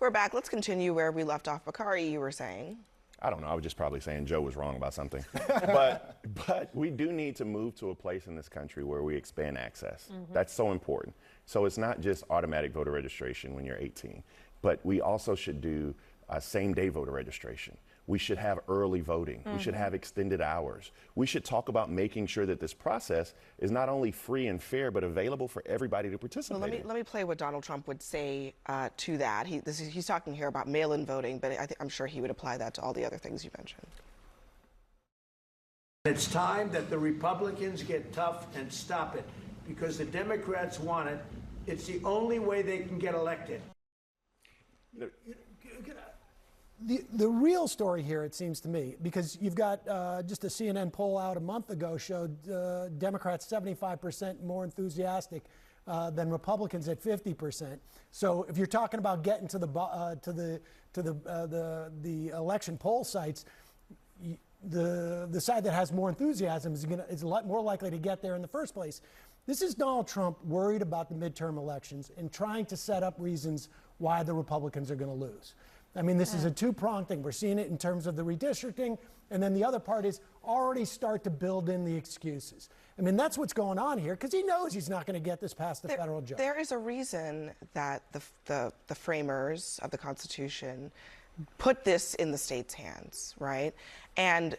We're back. Let's continue where we left off. Bakari, you were saying. I don't know. I was just probably saying Joe was wrong about something. but we do need to move to a place in this country where we expand access. That's so important. So it's not just automatic voter registration when you're 18, but we also should do same-day voter registration. We should have early voting. We should have extended hours. We should talk about making sure that this process is not only free and fair, but available for everybody to participate. Well, let me play what Donald Trump would say to that. He's talking here about mail-in voting, but I'm sure he would apply that to all the other things you mentioned. It's time that the Republicans get tough and stop it, because the Democrats want it. It's the only way they can get elected. The real story here, it seems to me, because you've got just a CNN poll out a month ago showed Democrats 75% more enthusiastic than Republicans at 50%. So if you're talking about getting to the election poll sites, the side that has more enthusiasm is a lot more likely to get there in the first place. This is Donald Trump worried about the midterm elections and trying to set up reasons why the Republicans are going to lose. I mean, this is a two-pronged thing. We're seeing it in terms of the redistricting, and then the other part is already start to build in the excuses. I mean, that's what's going on here, because he knows he's not going to get this past the federal judge. There is a reason that the framers of the Constitution put this in the state's hands, right? And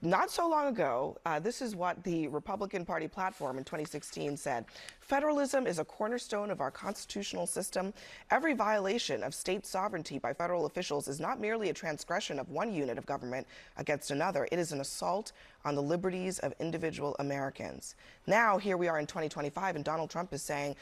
not so long ago, this is what the Republican Party platform in 2016 said. Federalism is a cornerstone of our constitutional system. Every violation of state sovereignty by federal officials is not merely a transgression of one unit of government against another. It is an assault on the liberties of individual Americans. Now, here we are in 2025, and Donald Trump is saying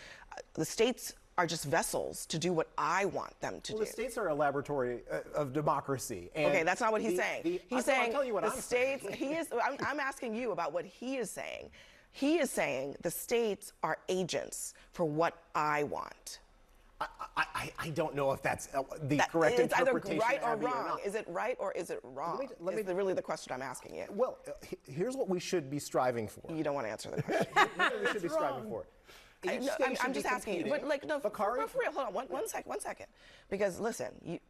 the states are just vessels to do what I want them to do. The states are a laboratory of democracy. And okay, that's not what he's saying. He's saying I'll tell you what the I'm states. saying. I'm asking you about what he is saying. He is saying the states are agents for what I want. I don't know if that's the correct interpretation. It's either right or Abby, wrong. not. Is it right or is it wrong? Is really the question I'm asking you. Well, here's what we should be striving for. You don't want to answer the question. Here's what we should be striving for. I'm just asking you, but like, no, Bakari? for real, hold on, one second. Because listen,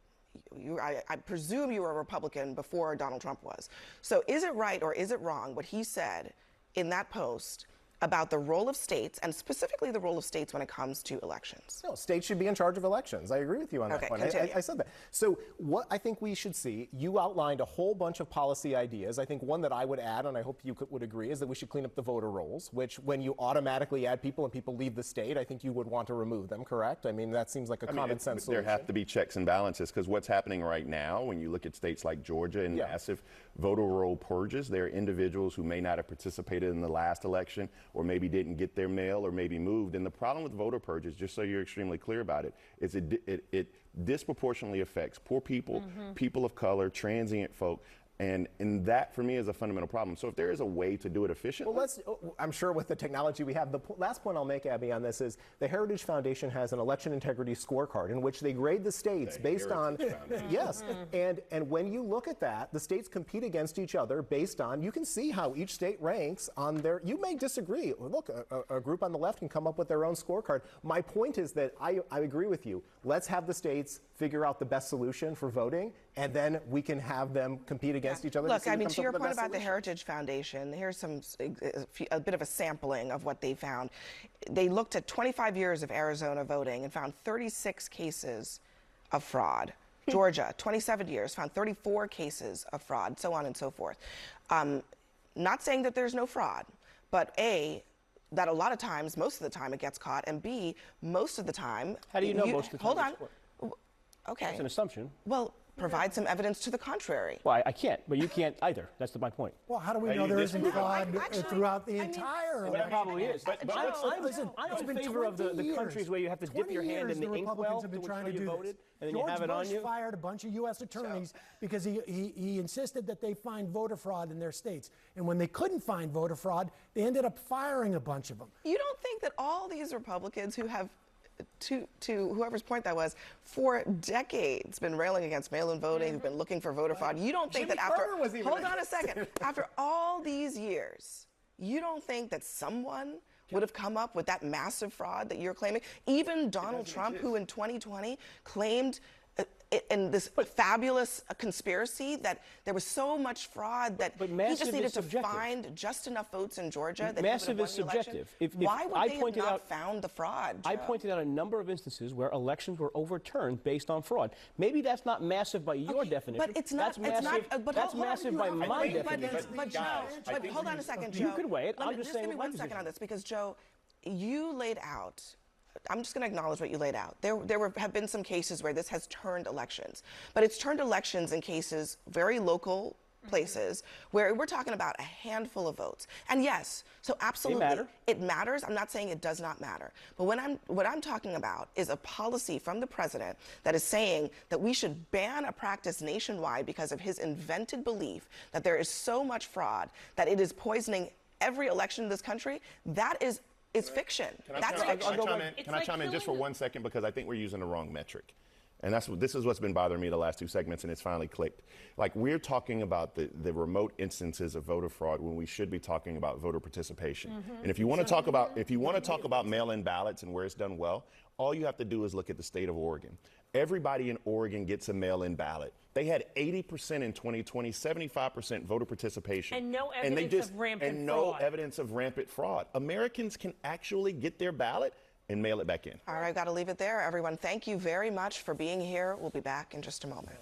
I presume you were a Republican before Donald Trump was. So is it right or is it wrong what he said in that post about the role of states, and specifically the role of states when it comes to elections? No, states should be in charge of elections. I agree with you on that one. I said that. So what I think we should see, you outlined a whole bunch of policy ideas. I think one that I would add, and I hope you would agree, is that we should clean up the voter rolls, which when you automatically add people and people leave the state, I think you would want to remove them, correct? I mean, that seems like a common sense solution. There have to be checks and balances, because what's happening right now, when you look at states like Georgia and massive voter roll purges, there are individuals who may not have participated in the last election, or maybe didn't get their mail, or maybe moved. And the problem with voter purges, just so you're extremely clear about it, is it disproportionately affects poor people, people of color, transient folk. And that, for me, is a fundamental problem. So if there is a way to do it efficiently. Well, I'm sure with the technology we have, the last point I'll make, Abby, on this is the Heritage Foundation has an election integrity scorecard in which they grade the states based on, yes, and when you look at that, the states compete against each other based on, you can see how each state ranks on their, you may disagree. Look, a group on the left can come up with their own scorecard. My point is that I agree with you. Let's have the states figure out the best solution for voting, and then we can have them compete against each other. Look, I mean, to your point about the Heritage Foundation, here's a bit of a sampling of what they found. They looked at 25 years of Arizona voting and found 36 cases of fraud. Georgia, 27 years, found 34 cases of fraud, so on and so forth. Not saying that there's no fraud, but A, that a lot of times, most of the time, it gets caught, and B, most of the time... How do you know most of the time? Hold on. Okay. It's an assumption. Well, provide some evidence to the contrary. Well, I can't, but you can't either. That's my point. Well, how do we know there isn't fraud throughout the entire election? There probably is. But I'm in favor of the countries where you have to dip your hand in the inkwell to ensure you voted, and then you have it on you. George Bush fired a bunch of U.S. attorneys because he insisted that they find voter fraud in their states. And when they couldn't find voter fraud, they ended up firing a bunch of them. You don't think that all these Republicans who have, to whoever's point that was, for decades been railing against mail-in voting, who've been looking for voter fraud, you don't think that after, hold on a second, after all these years, you don't think that someone would have come up with that massive fraud that you're claiming? Even Donald Trump, who in 2020 claimed in this fabulous conspiracy that there was so much fraud that he just needed to find just enough votes in Georgia that massive he is subjective. Why would they have not found the fraud, Joe? I pointed out a number of instances where elections were overturned based on fraud. Maybe that's not massive by your definition. But it's not. That's massive. That's massive by my definition. But Joe, hold on a second, Joe. You could wait. I'm just give me 1 second on this, because Joe, you laid out. I'm just going to acknowledge what you laid out. There have been some cases where this has turned elections, but it's turned elections in cases very local places where we're talking about a handful of votes. And yes, so absolutely, it matters. I'm not saying it does not matter. But what I'm talking about is a policy from the president that is saying that we should ban a practice nationwide because of his invented belief that there is so much fraud that it is poisoning every election in this country. That is fiction. That's fiction. Can I chime in just for 1 second, because I think we're using the wrong metric. And this is what's been bothering me the last 2 segments, and it's finally clicked. Like, we're talking about the remote instances of voter fraud when we should be talking about voter participation. And if you want to talk about mail-in ballots and where it's done well, all you have to do is look at the state of Oregon. Everybody in Oregon gets a mail-in ballot. They had 80% in 2020, 75% voter participation. And no evidence of rampant fraud. And no evidence of rampant fraud. Americans can actually get their ballot and mail it back in. All right, I've got to leave it there. Everyone, thank you very much for being here. We'll be back in just a moment.